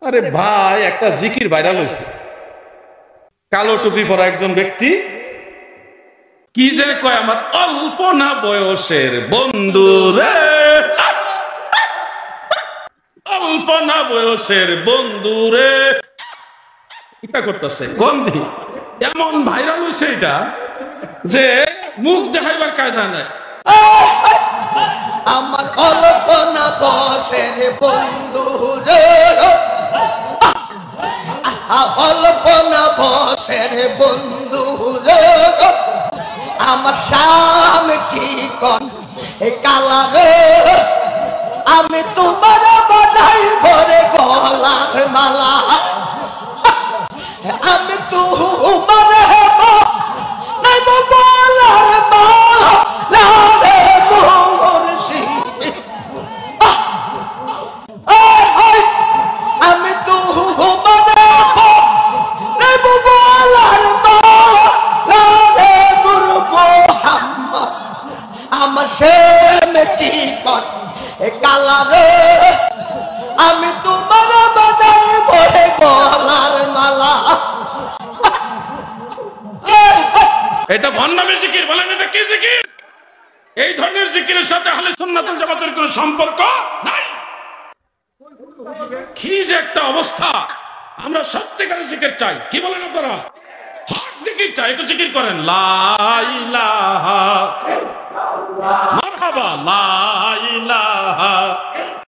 আরে ভাই, একটা জিকির ভাইরাল হয়েছে। কালো টুপি পরা একজন ব্যক্তি কি যে কয়, আমার অল্প না বয়সের বন্ধু রে, অল্প না বয়সের বন্ধু রে, এটা করতেছে গন্ধি। এমন ভাইরাল হয়েছে এটা যে মুখ দেখাইবার কায়দা নাই। আমার অল্প না বয়সের বন্ধু রে, অল্প না বয়সের বন্ধু রে, আমার স্বামী কি কন এ কালা রে, আমি তোমার বানাই ভরে গলার মালা, আমি তোমার নাই গলার মালা রে মুর্শি, আমি তোমার নাই গলার মালা রে গুরু মোহাম্মদ, আমার সেমটি কর এ কালা রে, আমি তোমার বানাই ভরে গলার মালা। এটা ভণ্ডামি জিকির বলেন, এটা কি জিকির? এই ধরনের জিকিরের সাথে আহলে সুন্নাত ওয়াল জামাতের কোনো সম্পর্ক নাই। কি যে একটা অবস্থা! আমরা সত্যিকারের জিকির চাই। কি বলেন আপনারা? হক জিকির চাই। একটু জিকির করেন, লা ইলাহা মারহাবা, লা ইলাহা